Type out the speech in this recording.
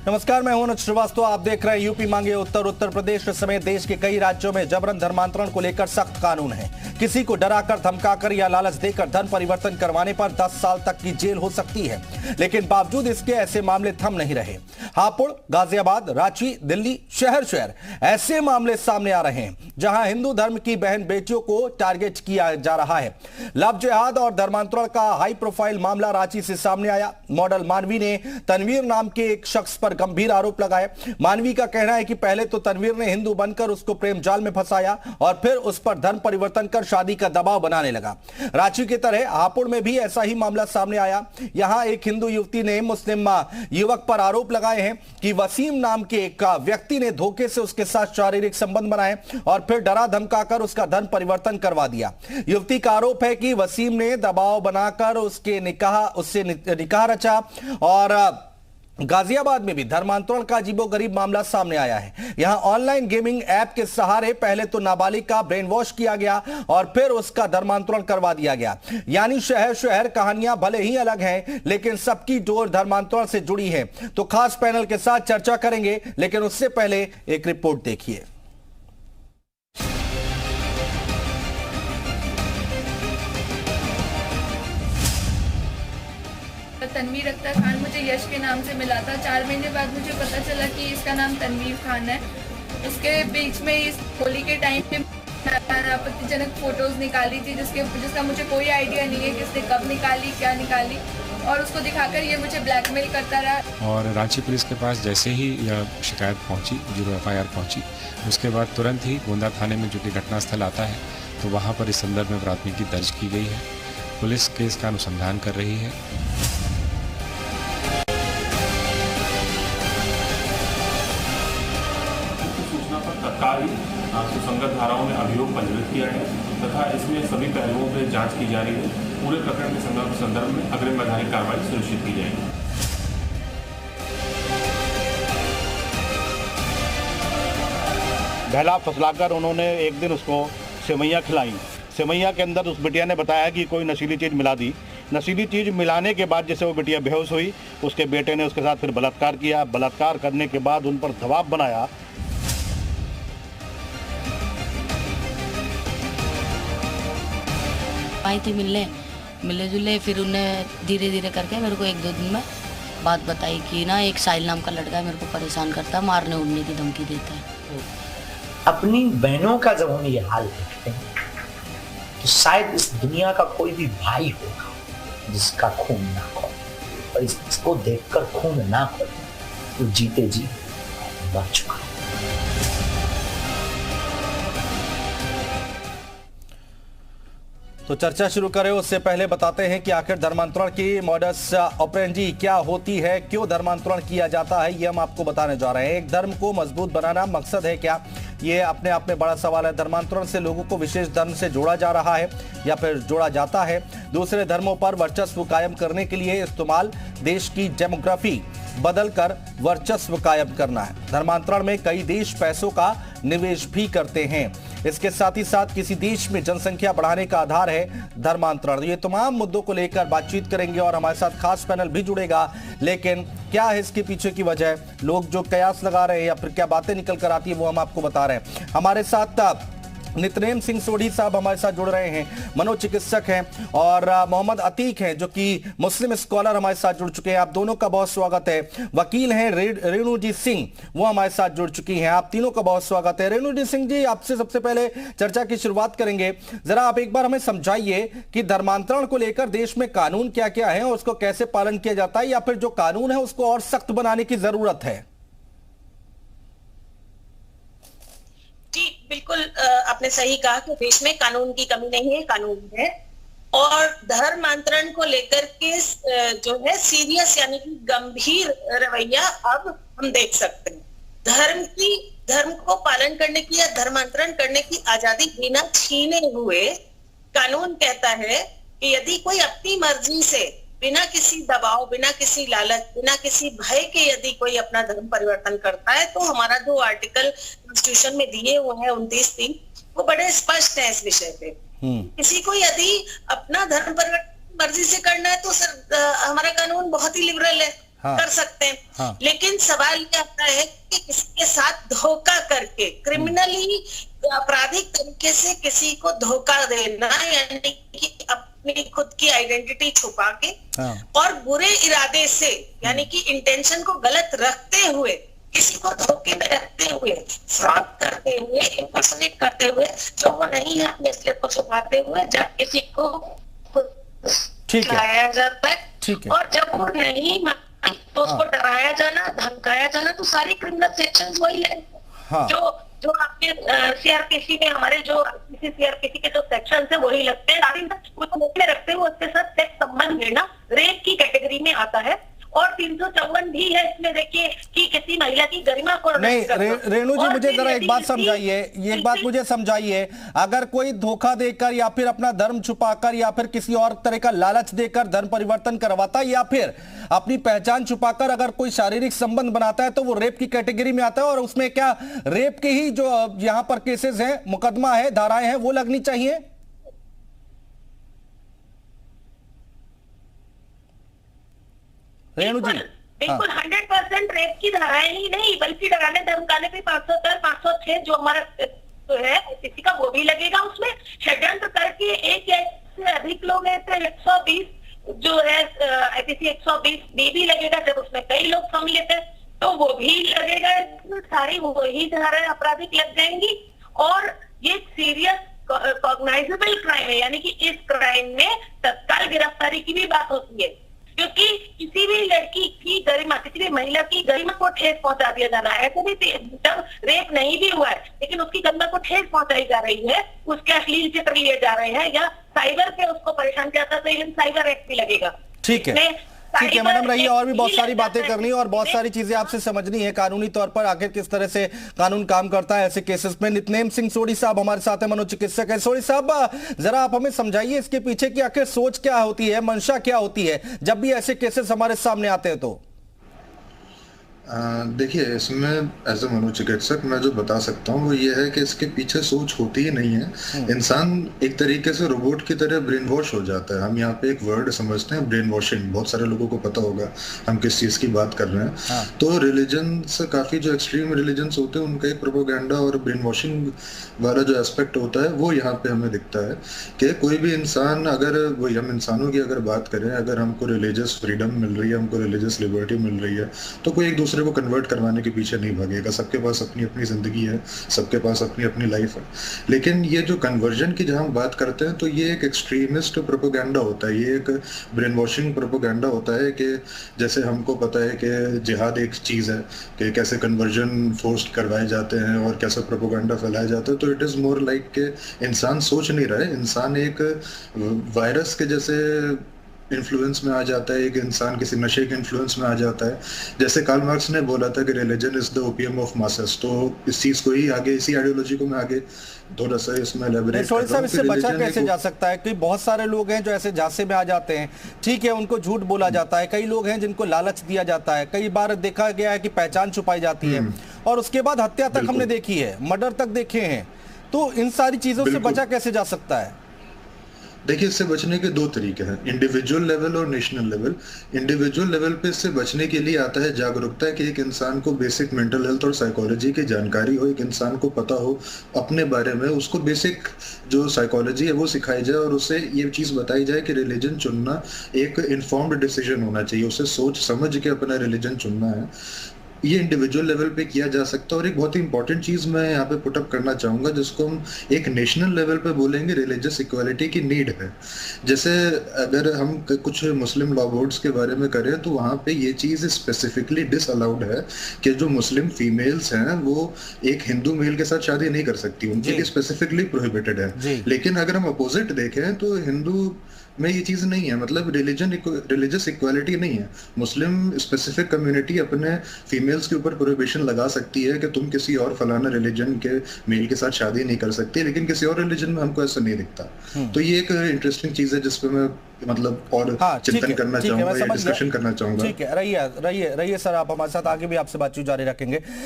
नमस्कार, मैं हूं अनुज श्रीवास्तव। आप देख रहे हैं यूपी मांगे उत्तर प्रदेश समेत देश के कई राज्यों में जबरन धर्मांतरण को लेकर सख्त कानून है। किसी को डराकर, धमकाकर या लालच देकर धर्म परिवर्तन करवाने पर 10 साल तक की जेल हो सकती है। लेकिन बावजूद इसके ऐसे मामले थम नहीं रहे। हापुड़, गाजियाबाद, रांची, दिल्ली, शहर ऐसे मामले सामने आ रहे हैं जहां हिंदू धर्म की बहन बेटियों को टारगेट किया जा रहा है। लव जिहाद और धर्मांतरण का हाई प्रोफाइल मामला रांची से सामने आया। मॉडल मानवी ने तनवीर नाम के एक शख्स पर गंभीर आरोप लगाए। मानवी का कहना है कि पहले तो तनवीर ने हिंदू बनकर उसको प्रेम जाल में फंसाया और फिर उस पर धर्म परिवर्तन कर शादी का दबाव बनाने लगा। रांची की तरह हापुड़ में भी ऐसा ही मामला सामने आया। यहां एक हिंदू युवती ने मुस्लिम युवक पर आरोप लगाए हैं कि वसीम नाम के एक व्यक्ति ने धोखे से उसके साथ शारीरिक संबंध बनाए और फिर डरा धमकाकर उसका धर्म परिवर्तन करवा दिया। युवती का आरोप है कि वसीम ने दबाव बनाकर उससे निकाह रचा। और गाजियाबाद में भी धर्मांतरण का अजीबोगरीब मामला सामने आया है। यहां ऑनलाइन गेमिंग ऐप के सहारे पहले तो नाबालिग का ब्रेन वॉश किया गया और फिर उसका धर्मांतरण करवा दिया गया। यानी शहर कहानियां भले ही अलग हैं, लेकिन सबकी डोर धर्मांतरण से जुड़ी है। तो खास पैनल के साथ चर्चा करेंगे, लेकिन उससे पहले एक रिपोर्ट देखिए। तनवीर अख्तर खान मुझे यश के नाम से मिला था। 4 महीने बाद मुझे पता चला कि इसका नाम तनवीर खान है। उसके बीच में इस होली के टाइम पे आपत्तिजनक फोटोज निकाली थी जिसका मुझे कोई आइडिया नहीं है किसने कब निकाली, क्या निकाली, और उसको दिखाकर ये मुझे ब्लैकमेल करता रहा। और रांची पुलिस के पास जैसे ही यह शिकायत पहुंची, 0 FIR पहुंची, उसके बाद तुरंत ही गोंदा थाने में जो कि घटनास्थल आता है, तो वहां पर इस संदर्भ में प्राथमिकी दर्ज की गई है। पुलिस केस का अनुसंधान कर रही है। तत्काल ही सुसंगत धाराओं में अभियोग पंजीकृत किया है तथा इसमें सभी पहलुओं पर जांच की जा रही है। पूरे प्रकरण के संदर्भ में अग्रिम वैधानिक कार्रवाई सुनिश्चित की जाएगी। बहला फसलाकर उन्होंने एक दिन उसको सेवैयाँ खिलाई। सेवैयाँ के अंदर उस बिटिया ने बताया कि कोई नशीली चीज़ मिला दी। नशीली चीज़ मिलाने के बाद जैसे वो बिटिया बेहोश हुई, उसके बेटे ने उसके साथ फिर बलात्कार किया। बलात्कार करने के बाद उन पर दबाव बनाया। आई थी मिलने जुलने, फिर उन्हें धीरे धीरे करके मेरे को 1-2 दिन में बात बताई कि ना एक साहिल नाम का लड़का है, मेरे को परेशान करता है, मारने उड़ने की धमकी देता है। अपनी बहनों का जब हम ये हाल देखते हैं तो शायद इस दुनिया का कोई भी भाई होगा जिसका खून ना खोले, और इसको देखकर खून ना खोले तो जीते जी मर चुका। तो चर्चा शुरू करें उससे पहले बताते हैं कि आखिर धर्मांतरण की मॉडस ऑपरेंडी क्या होती है, क्यों धर्मांतरण किया जाता है, ये हम आपको बताने जा रहे हैं। एक धर्म को मजबूत बनाना मकसद है क्या, ये अपने आप में बड़ा सवाल है। धर्मांतरण से लोगों को विशेष धर्म से जोड़ा जा रहा है या फिर जोड़ा जाता है। दूसरे धर्मों पर वर्चस्व कायम करने के लिए इस्तेमाल, देश की डेमोग्राफी बदलकर वर्चस्व कायम करना है। धर्मांतरण में कई देश पैसों का निवेश भी करते हैं। इसके साथ ही साथ किसी देश में जनसंख्या बढ़ाने का आधार है धर्मांतरण। ये तमाम मुद्दों को लेकर बातचीत करेंगे और हमारे साथ खास पैनल भी जुड़ेगा। लेकिन क्या है इसके पीछे की वजह, लोग जो कयास लगा रहे हैं या फिर क्या बातें निकल कर आती है, वो हम आपको बता रहे हैं। हमारे साथ नितनेम सिंह सोढ़ी साहब हमारे साथ जुड़ रहे हैं, मनोचिकित्सक हैं, और मोहम्मद अतीक हैं जो कि मुस्लिम स्कॉलर हमारे साथ जुड़ चुके हैं। आप दोनों का बहुत स्वागत है। वकील हैं रेणु जी सिंह, वो हमारे साथ जुड़ चुकी हैं। आप तीनों का बहुत स्वागत है। रेणु जी सिंह जी, आपसे सबसे पहले चर्चा की शुरुआत करेंगे। जरा आप एक बार हमें समझाइए कि धर्मांतरण को लेकर देश में कानून क्या क्या है और उसको कैसे पालन किया जाता है, या फिर जो कानून है उसको और सख्त बनाने की जरूरत है। जी बिल्कुल, आपने सही कहा कि देश में कानून की कमी नहीं है, कानून है। और धर्मांतरण को लेकर के जो है सीरियस यानी कि गंभीर रवैया अब हम देख सकते हैं। धर्म को पालन करने की या धर्मांतरण करने की आजादी बिना छीने हुए कानून कहता है कि यदि कोई अपनी मर्जी से बिना किसी दबाव, बिना किसी लालच, बिना किसी भय के यदि कोई अपना धर्म परिवर्तन करता है तो हमारा जो आर्टिकल कॉन्स्टिट्यूशन में दिए हुए हैं 29(3) वो बड़े स्पष्ट है इस विषय पे। किसी को यदि अपना धर्म परिवर्तन मर्जी से करना है तो सर हमारा कानून बहुत ही लिबरल है। कर सकते हैं। हाँ। लेकिन सवाल ये आता है कि किसी के साथ धोखा करके क्रिमिनली आपराधिक तरीके से किसी को धोखा देना, यानी कि अपनी खुद की आइडेंटिटी छुपा के और बुरे इरादे से, यानी कि इंटेंशन को गलत रखते हुए, किसी को धोखे में रखते हुए, फ्रॉड करते हुए, इम्पर्सनेट करते हुए, जो वो नहीं है अपने असलियत को छुपाते हुए, जब किसी को लाया जाता है और जब वो नहीं तो उसको डराया जाना, धमकाया जाना, तो सारी क्रिमिनल सेक्शंस वही है। जो आपके सीआरपीसी में हमारे जो सीआरपीसी के जो सेक्शंस है वही लगते हैं। उसको मुख्य रखते हुए उसके साथ सेक्स संबंध लेना रेप की कैटेगरी में आता है। और 354 भी है इसमें, देखिए कि किसी महिला की गरिमा को नहीं। रेणु जी, मुझे जरा एक बात समझाइए, ये एक बात मुझे समझाइए, अगर कोई धोखा देकर या फिर अपना धर्म छुपाकर या फिर किसी और तरह का लालच देकर धर्म परिवर्तन करवाता है या फिर अपनी पहचान छुपाकर अगर कोई शारीरिक संबंध बनाता है तो वो रेप की कैटेगरी में आता है। और उसमें क्या रेप के ही जो यहां पर केसेस हैं, मुकदमा है, धाराएं हैं, वो लगनी चाहिए? रेणु जी, बिल्कुल 100% रेप की धाराएं ही नहीं, बल्कि डराने धमकाने पे 504, 506 जो हमारा तो है किसी का, वो भी लगेगा उसमें। षड्यंत्र करके एक या से अधिक लोग हैं तो 120 जो है आईपीसी 120 भी लगेगा, जब उसमें कई लोग सम्मिलित हैं तो वो भी लगेगा। सारी वही धाराएं आपराधिक लग जाएंगी। और ये सीरियस कॉग्नाइजेबल क्राइम है, यानी कि इस क्राइम में तत्काल गिरफ्तारी की भी बात होती है, क्योंकि किसी भी लड़की की गरिमा, किसी भी महिला की गरिमा को ठेस पहुंचा दिया जाना है। ऐसे भी जब रेप नहीं भी हुआ है लेकिन उसकी गरिमा को ठेस पहुंचाई जा रही है, उसके अश्लील चित्र लिए जा रहे हैं या साइबर पे उसको परेशान किया जाता है, तो साइबर एक्ट भी लगेगा। ठीक है, ठीक है मैडम, रही और भी बहुत सारी बातें करनी और बहुत सारी चीजें आपसे समझनी है कानूनी तौर पर, आखिर किस तरह से कानून काम करता है ऐसे केसेस में। नितनेम सिंह सोढ़ी साहब हमारे साथ हैं, मनोचिकित्सक है। सोढ़ी साहब, जरा आप हमें समझाइए इसके पीछे की आखिर सोच क्या होती है, मंशा क्या होती है जब भी ऐसे केसेस हमारे सामने आते हैं तो? देखिए, इसमें एज ए मनोचिकित्सक मैं जो बता सकता हूँ वो ये है कि इसके पीछे सोच होती ही नहीं है। इंसान एक तरीके से रोबोट की तरह ब्रेन वॉश हो जाता है। हम यहाँ पे एक वर्ड समझते हैं ब्रेन वॉशिंग, बहुत सारे लोगों को पता होगा हम किस चीज़ की बात कर रहे हैं। तो रिलीजन से काफ़ी जो एक्सट्रीम रिलीजन्स होते हैं उनका एक प्रोपेगेंडा और ब्रेन वॉशिंग वाला जो एस्पेक्ट होता है वो यहाँ पे हमें दिखता है कि कोई भी इंसान, अगर वही हम इंसानों की अगर बात करें, अगर हमको रिलीजियस फ्रीडम मिल रही है, हमको रिलीजियस लिबर्टी मिल रही है, तो कोई एक दूसरे को कन्वर्ट करवाने के पीछे नहीं भागेगा। सबके पास अपनी अपनी जिंदगी है, सबके पास अपनी अपनी लाइफ है। लेकिन ये जो कन्वर्जन की जहां हम बात करते हैं तो ये एक एक्सट्रीमिस्ट प्रोपेगेंडा होता है, ये एक ब्रेन वॉशिंग प्रोपेगेंडा होता है कि जैसे हमको पता है कि जिहाद एक चीज़ है कि कैसे कन्वर्जन फोर्स करवाए जाते हैं और कैसे प्रोपेगेंडा फैलाया जाता है, तो इट इज़ मोर लाइक कि इंसान सोच नहीं रहा है, इंसान एक वायरस के जैसे इन्फ्लुएंस में आ जाता है, एक इंसान किसी नशे के इन्फ्लुएंस में आ जाता है। जैसे कार्ल मार्क्स ने बोला था कि religion is the opium of masses, तो इस चीज को ही आगे, इसी आइडियोलॉजी को मैं आगे थोड़ा सा इसमें एलैबोरेट कर रहा हूं। इससे बचा कैसे जा सकता है? कि बहुत सारे लोग हैं जो ऐसे झांसे में आ जाते हैं, ठीक है, उनको झूठ बोला जाता है। कई लोग हैं जिनको लालच दिया जाता है, कई बार देखा गया है कि पहचान छुपाई जाती है और उसके बाद हत्या तक हमने देखी है, मर्डर तक देखे हैं। तो इन सारी चीजों से बचा कैसे जा सकता है? देखिए, इससे बचने के दो तरीके हैं, इंडिविजुअल लेवल और नेशनल लेवल। इंडिविजुअल लेवल पे इससे बचने के लिए आता है जागरूकता, कि एक इंसान को बेसिक मेंटल हेल्थ और साइकोलॉजी की जानकारी हो, एक इंसान को पता हो अपने बारे में, उसको बेसिक जो साइकोलॉजी है वो सिखाई जाए और उसे ये चीज़ बताई जाए कि रिलीजन चुनना एक इन्फॉर्म्ड डिसीजन होना चाहिए, उसे सोच समझ के अपना रिलीजन चुनना है। ये इंडिविजुअल लेवल पे किया जा सकता है। और एक बहुत ही इंपॉर्टेंट चीज़ मैं यहाँ पे पुटअप करना चाहूँगा, जिसको हम एक नेशनल लेवल पे बोलेंगे, रिलीजियस इक्वालिटी की नीड है। जैसे अगर हम कुछ मुस्लिम लॉ बोर्ड्स के बारे में करें तो वहाँ पे ये चीज़ स्पेसिफिकली डिसअलाउड है कि जो मुस्लिम फीमेल्स हैं वो एक हिंदू मेल के साथ शादी नहीं कर सकती, उनके लिए स्पेसिफिकली प्रोहिबिटेड है। लेकिन अगर हम अपोजिट देखें तो हिंदू में ये चीज़ नहीं है, मतलब रिलीजियस इक्वालिटी नहीं है। मुस्लिम स्पेसिफिक कम्युनिटी अपने फीमेल्स के ऊपर प्रोहिबिशन लगा सकती है कि तुम किसी और फलाना रिलीजन के मेल के साथ शादी नहीं कर सकती, लेकिन किसी और रिलीजन में हमको ऐसा नहीं दिखता। तो ये एक इंटरेस्टिंग चीज़ है जिसपे मैं मतलब और चिंतन करना चाहूँगा, डिस्कशन करना चाहूँगा। ठीक है, रहिए सर, आप हमारे साथ आगे भी आपसे बातचीत जारी रखेंगे।